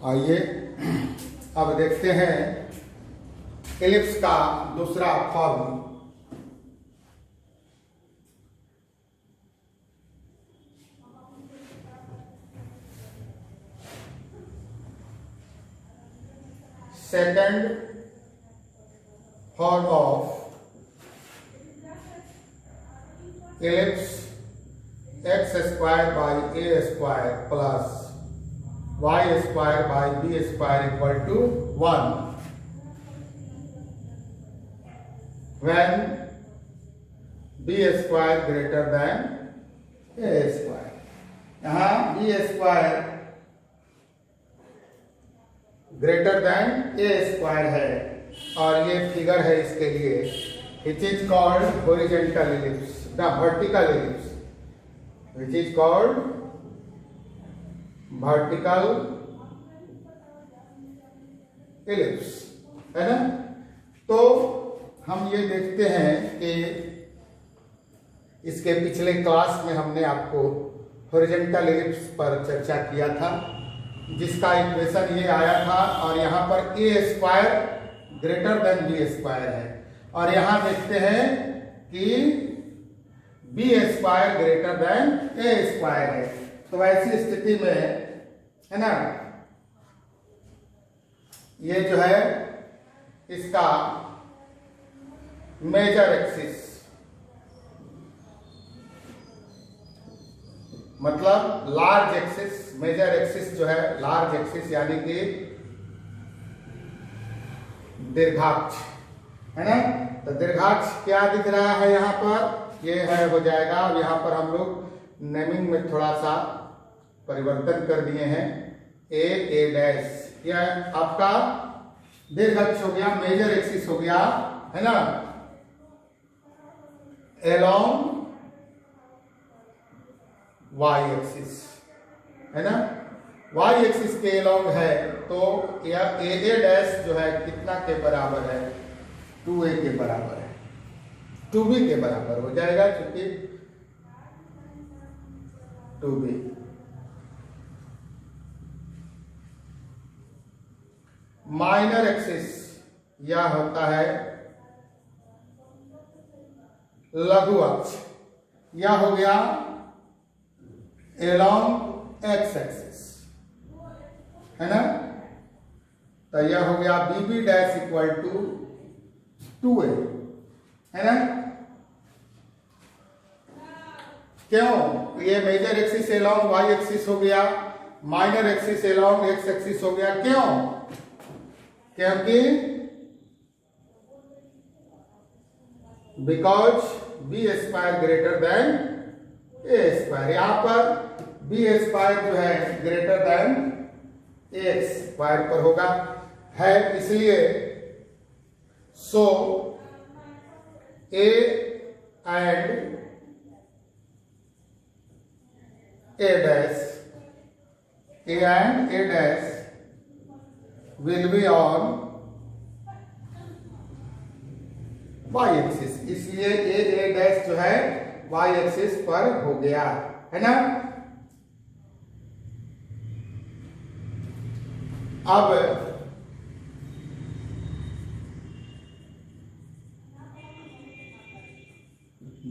आइए अब देखते हैं एलिप्स का दूसरा form. Second form of ellipse x square by a square plus y square by b square equal to 1 when b square greater than A square. यहां b square greater than ए square है और ये figure है इसके लिए। It is called horizontal ellipse, the vertical ellipse which is called vertical ellipse, है ना। तो हम ये देखते हैं कि इसके पिछले क्लास में हमने आपको हॉरिजॉन्टल एलिप्स पर चर्चा किया था, जिसका इक्वेशन ये आया था और यहाँ पर A square greater than B square है और यहाँ देखते हैं कि बी स्क्वायर ग्रेटर देन ए स्क्वायर है। तो ऐसी स्थिति में, है ना, ये जो है इसका मेजर एक्सिस, मतलब लार्ज एक्सिस, मेजर एक्सिस जो है लार्ज एक्सिस यानी कि दीर्घाक्ष, है ना। तो दीर्घाक्ष क्या दिख रहा है यहाँ पर, ये है हो जाएगा। अब यहाँ पर हम लोग नेमिंग में थोड़ा सा परिवर्तन कर दिए हैं। ए डैश यह आपका दीर्घाक्ष हो गया, मेजर एक्सिस हो गया, है ना, एलोंग वाई एक्सिस, है ना। वाई एक्सिस के एलोंग है तो यह ए डैश जो है कितना के बराबर है, 2a के बराबर है, 2b के बराबर हो जाएगा क्योंकि 2b। माइनर एक्सिस यह होता है लघु अक्ष, यह हो गया एलोंग एक्स एक्सिस, है ना। तो यह हो गया b b dash equal to 2a, है ना। क्यों, ये major axis along y axis हो गया, minor axis along x axis हो गया। क्यों, क्योंकि because b square greater than A square, यहां पर बी स्क्वायर जो है ग्रेटर देन ए स्क्वायर पर होगा, है, इसलिए so A and A dash, A and A dash will be on Y axis, इसलिए ए डैश जो है वाई एक्सिस पर हो गया, है ना। अब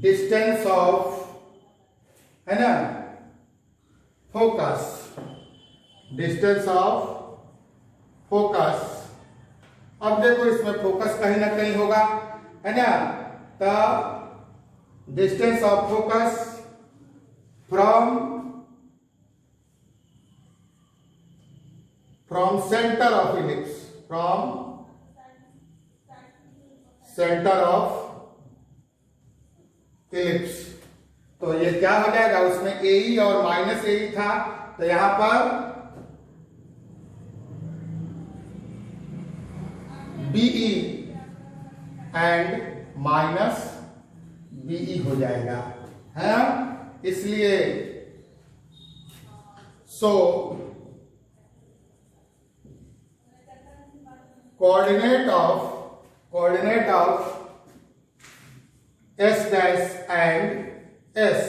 डिस्टेंस ऑफ, है ना, फोकस, डिस्टेंस ऑफ फोकस। अब देखो इसमें फोकस कहीं ना कहीं होगा, है ना। तो distance of focus from centre of ellipse, from centre of ellipse. तो ये क्या हो जाएगा, उसमें ए और माइनस ए था, तो यहां पर बीई एंड माइनस बीई हो जाएगा, है ना। इसलिए so coordinate of S dash and S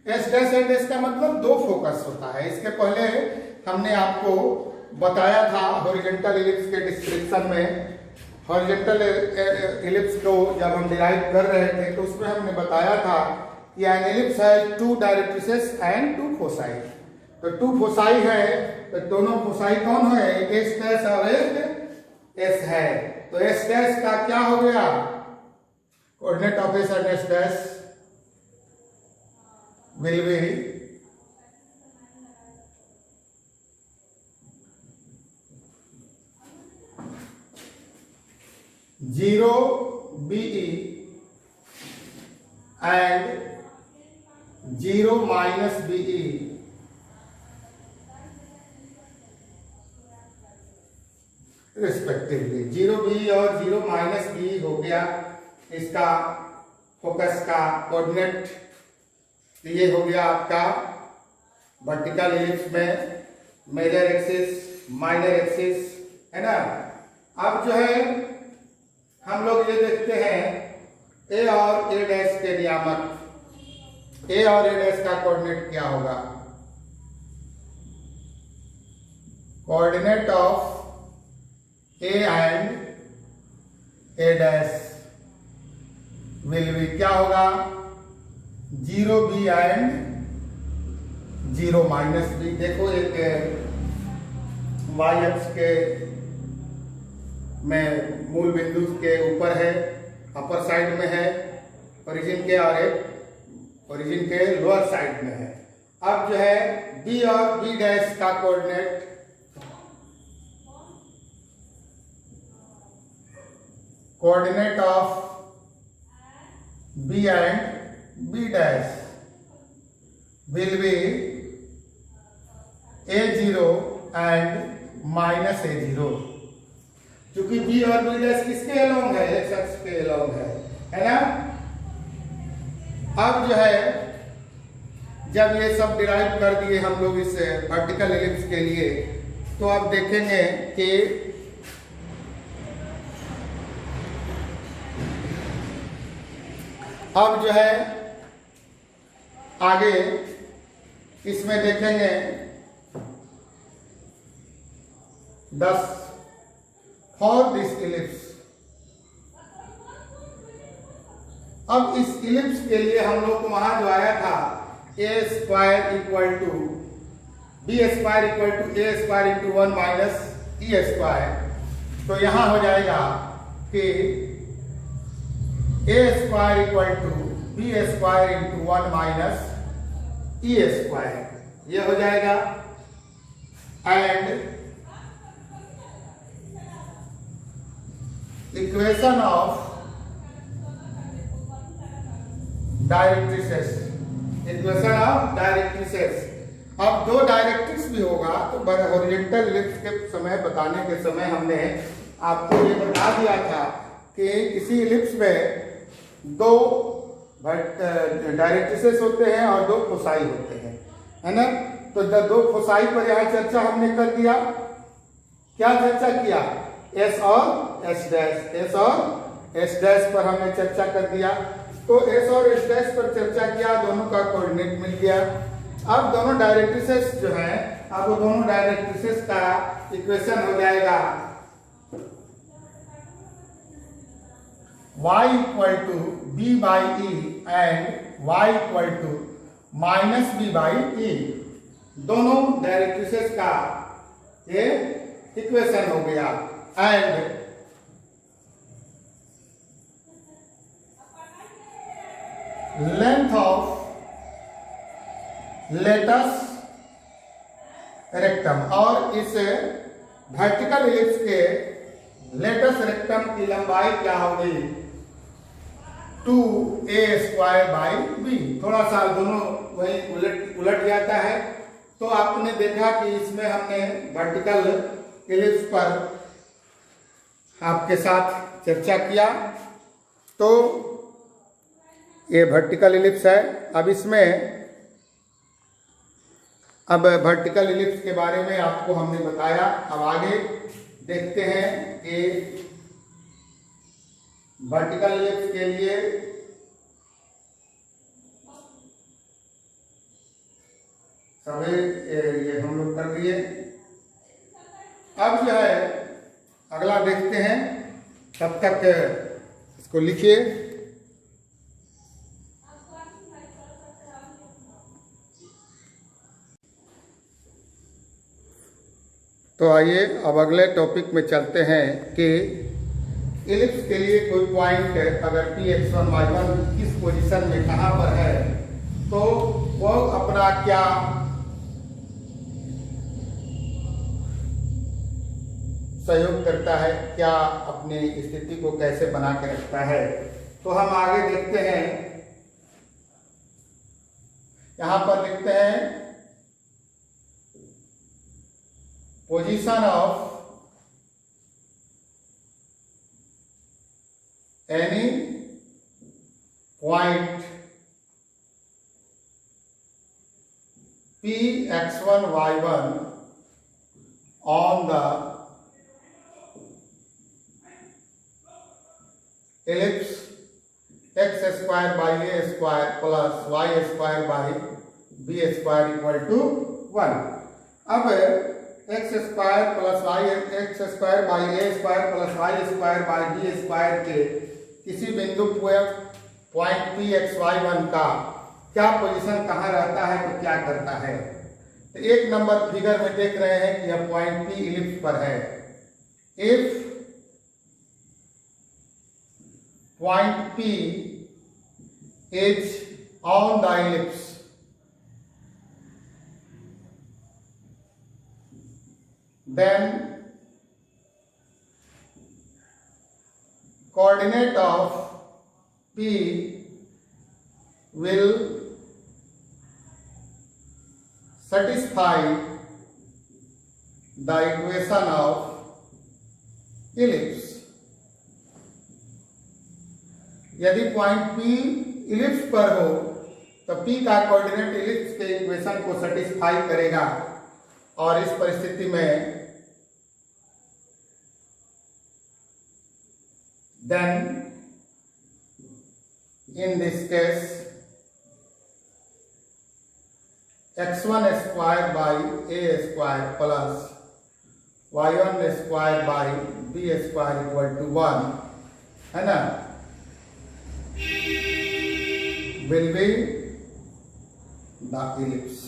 dash and S का मतलब दो फोकस होता है। इसके पहले हमने आपको बताया था हॉरिजॉन्टल इलिप्स के डिस्क्रिप्शन में, हॉरिजॉन्टल इलिप्स को जब हम डिराइव कर रहे थे तो उसमें हमने बताया था कि एन इलिप्स है to directrices and to foci. तो टू फोसाई है तो दोनों फोसाई कौन है, एक एस डैश और एक एस है। तो एस डैश का क्या हो गया, coordinate of S and S dash will B zero BE and 0 minus BE respectively. 0 BE और 0 माइनस BE हो गया इसका फोकस का कोऑर्डिनेट। ये हो गया आपका वर्टिकल इलिप्स में मेजर एक्सिस माइनर एक्सिस, है ना। अब जो है हम लोग ये देखते हैं ए और ए डैश के नियामक। ए और ए डैश का कोऑर्डिनेट क्या होगा, coordinate of A and A dash will B क्या होगा, 0 B एंड 0 माइनस B। देखो एक वाई अक्ष के में मूल बिंदु के ऊपर है, अपर साइड में है ओरिजिन के, और एक ओरिजिन के लोअर साइड में है। अब जो है B और B डैश का coordinate coordinate of B and B dash will B A0 and minus A0, क्योंकि B और B डैश किसके अलोंग है, एक्स अक्ष के अलोंग है ना। अब जो है जब ये सब डिराइव कर दिए हम लोग इस वर्टिकल इलिप्स के लिए, तो अब देखेंगे कि अब जो है आगे इसमें देखेंगे 10 फॉर दिस इलिप्स। अब इस इलिप्स के लिए हम लोग को वहां जो आया था A square equal to B square equal to A square into 1 minus E square. तो यहां हो जाएगा कि A square equal to B square into 1 minus E square, ये हो जाएगा। And equation of directrices, equation of directrices. अब दो डायरेक्ट्रिक्स भी होगा तो हॉरिजॉन्टल इलिप्स के समय बताने के समय हमने आपको ये बता दिया था कि किसी इलिप्स में दो डायरेक्ट्रिसेस होते हैं और दो फोसाई होते हैं, है ना। तो दो फोसाई पर यहाँ चर्चा हमने कर दिया। क्या चर्चा किया, एस और एस डैश, एस और एस डैश पर हमने चर्चा कर दिया। तो एस और एस डैश पर चर्चा किया, दोनों का कोऑर्डिनेट मिल गया। अब दोनों डायरेक्ट्रिसेस जो है, अब वो दोनों डायरेक्ट्रिसेस का इक्वेशन हो जाएगा y equal to B by E and y equal to minus B by E. दोनों डायरेक्ट्रिसेस का ये इक्वेशन हो गया। And length of latus rectum, और इस वर्टिकल इलिप्स के लेटस रेक्टम की लंबाई क्या होगी, 2a स्क्वायर बाई बी। थोड़ा सा दोनों वही उलट जाता है। तो आपने देखा कि इसमें हमने वर्टिकल इलिप्स पर आपके साथ चर्चा किया। तो ये वर्टिकल इलिप्स है। अब इसमें अब वर्टिकल इलिप्स के बारे में आपको हमने बताया। अब आगे देखते हैं कि वर्टिकल इलिप्स के लिए सभी ये हम लोग कर दिए। अब जो है अगला देखते हैं, तब तक इसको लिखिए। तो आइए अब अगले टॉपिक में चलते हैं कि इलिप्स के लिए कोई पॉइंट अगर Px1 y1 किस पोजीशन में कहाँ पर है तो वो अपना क्या सहयोग करता है, क्या अपनी स्थिति को कैसे बना के रखता है। तो हम आगे देखते हैं, यहां पर लिखते हैं position of any point Px1 y1 on the ellipse x square by a square plus y square by b square equal to 1। अब x square plus y x square by a square plus y square by b square के किसी बिंदु point Px1 का क्या position कहाँ रहता है तो क्या करता है। तो एक नंबर फिगर में देख रहे हैं कि यह पॉइंट P इलिप्स पर है। If point P is on the ellipse, then coordinate of P will satisfy the equation of ellipse। यदि पॉइंट P इलिप्स पर हो तो P का कोऑर्डिनेट इलिप्स के इक्वेशन को सेटिस्फाई करेगा, और इस परिस्थिति में then in this case x1 square by a square plus y1 square by b square equal to 1 है ना, will be the ellipse।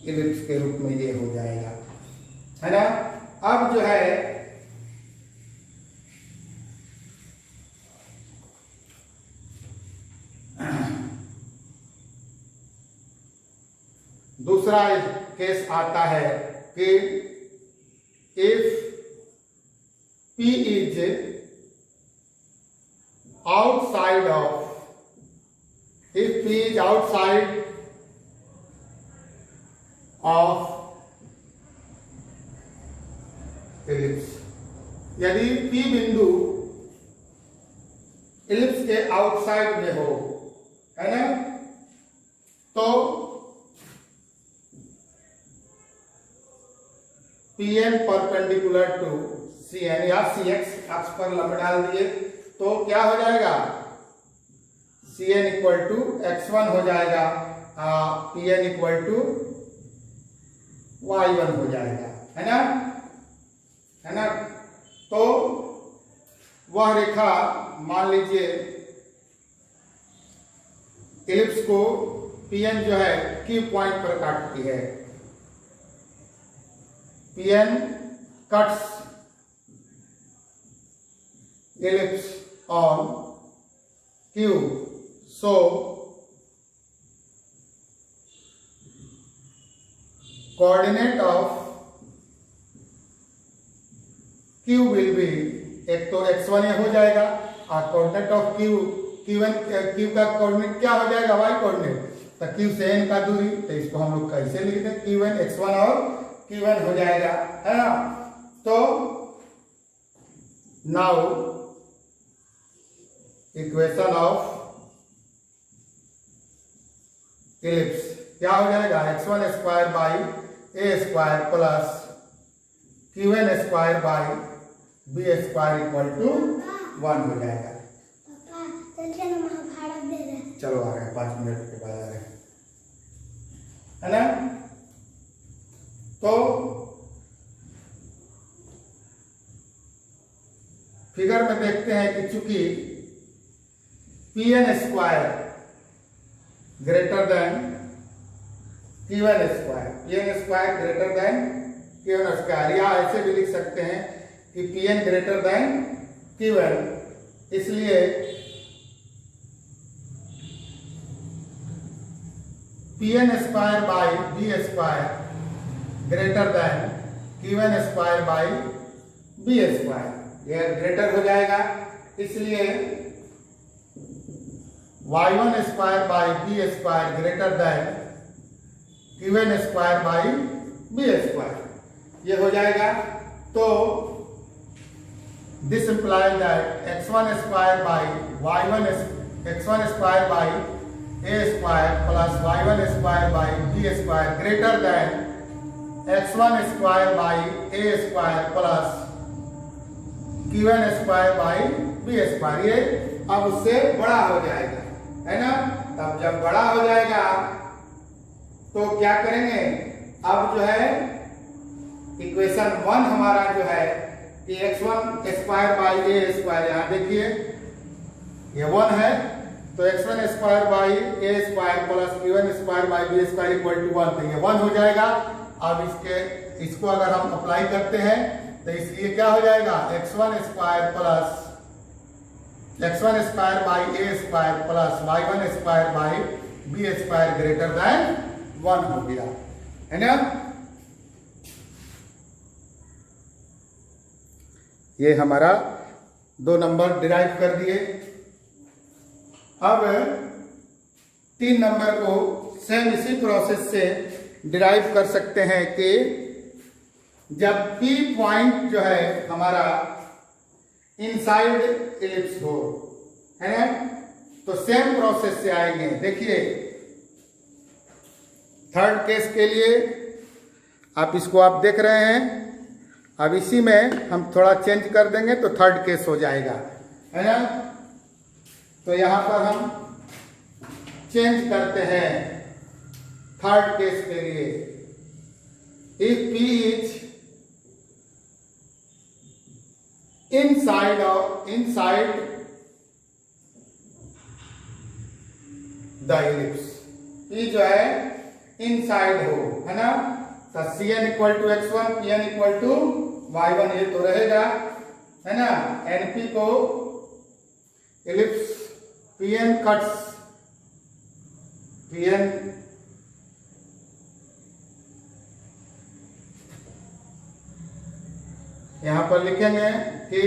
Ellipse के रूप में ये हो जाएगा, है ना। अब जो है दूसरा केस आता है कि if P is outside of, if P is outside of ellipse, यदि P बिंदु इलिप्स के आउटसाइड में हो, है ना, तो Pn परपेंडिकुलर टू Cn या Cx अक्ष पर लंब डाल दिए तो क्या हो जाएगा, Cn इक्वल टू x1 हो जाएगा, Pn इक्वल टू y1 हो जाएगा, है ना, है ना। तो वह रेखा मान लीजिए इलिप्स को Pn जो है Q पॉइंट पर काटती है। Pn cuts ellipse on Q, so coordinate of Q will be, एक तो x1 हो जाएगा और कोऑर्डिनेट ऑफ Q Q का कोऑर्डिनेट क्या हो जाएगा, y कोऑर्डिनेट, तो Q से n का दूरी, तो इसको हम लोग कैसे लिखते हैं, Q1 x1 और Q1 हो जाएगा, है ना। तो नाउ इक्वेशन ऑफ इलिप्स क्या हो जाएगा, x1 square by a square plus Q1 square by b square equal to 1 हो जाएगा। चलो आ रहे हैं, 5 मिनट के बाद आ रहे हैं, है ना। तो फिगर में देखते हैं कि चूंकि Pn square greater than Qn square, Pn square greater than Qn square, या ऐसे भी लिख सकते हैं कि Pn ग्रेटर देन Qn, इसलिए Pn square by b square greater than Qn square by b square, यह ग्रेटर हो जाएगा, इसलिए y1 square by b square greater than Qn square by b square, ये हो जाएगा। तो this implies that x1 square by x1 square by a square plus y1 square by b square greater then x1 square by a square plus Qn square by b square, ये अब उससे बड़ा हो जाएगा, है ना। तब जब बड़ा हो जाएगा तो क्या करेंगे, अब जो है इक्वेशन 1 हमारा जो है कि x1 square by a square, यहाँ देखिए ये 1 है, तो x1 square by a square plus Qn square by b square equal to 1, तो ये 1 हो जाएगा। अब इसको अगर हम अप्लाई करते हैं तो इसलिए क्या हो जाएगा, x1 square plus x1 square by a square plus y1 square by b square greater than 1 हो गया, है ना। ये हमारा 2 नंबर डिराइव कर दिए। अब 3 नंबर को सेम इसी प्रोसेस से डिराइव कर सकते हैं कि जब P पॉइंट जो है हमारा इनसाइड इलिप्स हो, है ना, तो सेम प्रोसेस से आएंगे। देखिए थर्ड केस के लिए इसको आप देख रहे हैं, अब इसी में हम थोड़ा चेंज कर देंगे तो थर्ड केस हो जाएगा, है ना। तो यहां पर हम चेंज करते हैं थर्ड केस के लिए। If P is inside the ellipse, P जो है इनसाइड हो, है ना, तो Cn equal to x1 Pn equal to y1, ये तो रहेगा, है ना। NP को इलिप्स Pn कट्स Pn यहां पर लिखेंगे कि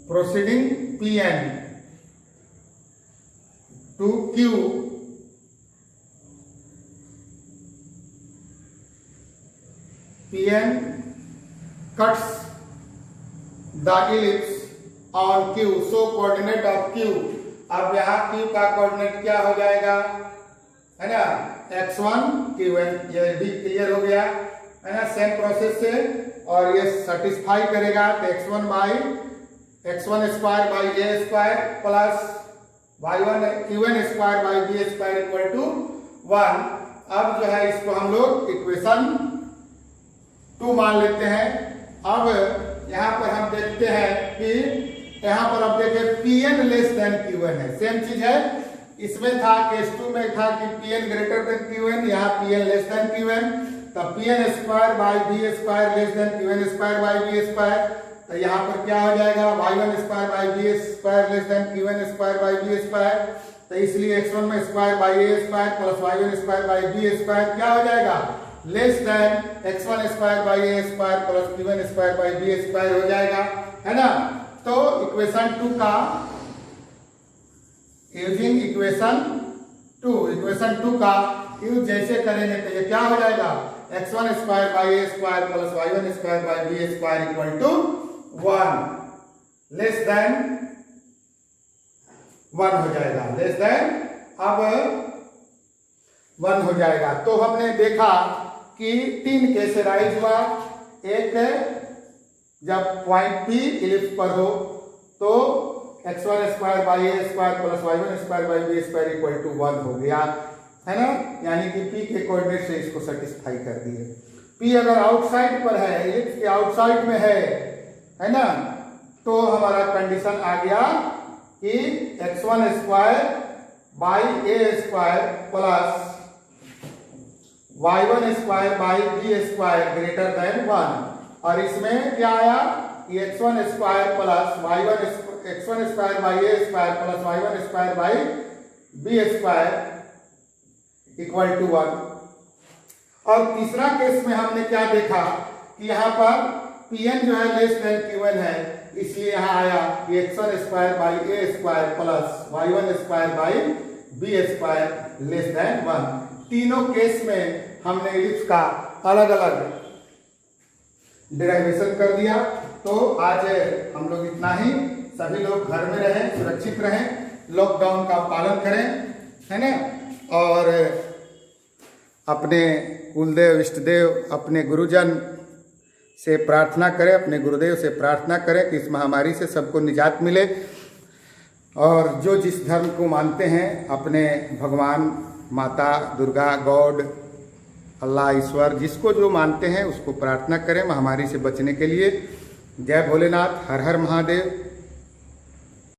proceeding Pn to Q Pn cuts the ellipse on Q, so coordinate of Q। अब यहाँ Q का कोऑर्डिनेट क्या हो जाएगा, है ना, x1 Qn, ये भी क्लियर हो गया, है ना, सेम प्रोसेस से, और ये सेटिस्फाई करेगा तो x1 square by a square plus y1 Qn square by b square equal to 1। अब जो है इसको हम लोग इक्वेशन 2 मान लेते हैं। अब यहाँ पर हम देखते हैं कि यहाँ पर अब देखिए Pn लेस देन Qn है, सेम चीज है। इसमें था केस 2 में था कि Pn ग्रेटर देन Qn, यहाँ Pn लेस देन Qn, तब Pn square by b square less than Qn square by b square, तो यहाँ पर क्या हो जाएगा, y1 square by b square less than Qn square by b square, तो इसलिए x1 में square by a square plus y1 square by b square क्या हो जाएगा, less than x1 square by a square plus Qn square by b square हो जाएगा, है ना। तो इक्वेशन 2 का यूजिंग इक्वेशन 2 का यूज जैसे करेंगे तो ये क्या हो जाएगा, x1 square by a square plus y1 square by b square equal to 1 less than 1 हो जाएगा, लेस देन अब 1 हो जाएगा। तो हमने देखा कि 3 केस राइज हुआ। एक जब पॉइंट P इलिप्स पर हो तो x1 square by a square plus y1 square by b square equal to 1 हो गया। है ना, यानी कि P के कोऑर्डिनेट से इसको सेटिस्फाई कर दिए। P अगर आउटसाइड पर है, एलिप्स के आउटसाइड में है ना, तो हमारा कंडीशन आ गया कि x1 square by a square plus y1 square by b square greater than 1। और इसमें क्या आया कि x1 square plus x1 square by a square plus y1 square by b square equal to 1। और तीसरा केस में हमने क्या देखा कि यहाँ पर Pn जो है लेस देन Q1 है, इसलिए यहाँ आया कि x1 square by a square plus y1 square by b square less than 1। तीनों केस में हमने एलिप्स का अलग अलग डेरिवेशन कर दिया। तो आज हम लोग इतना ही। सभी लोग घर में रहें, सुरक्षित रहें, लॉकडाउन का पालन करें, है ना, और अपने कुलदेव इष्टदेव अपने गुरुजन से प्रार्थना करें, अपने गुरुदेव से प्रार्थना करें कि इस महामारी से सबको निजात मिले। और जो जिस धर्म को मानते हैं अपने भगवान, माता दुर्गा, गॉड, अल्लाह, ईश्वर, जिसको जो मानते हैं उसको प्रार्थना करें महामारी से बचने के लिए। जय भोलेनाथ, हर हर महादेव।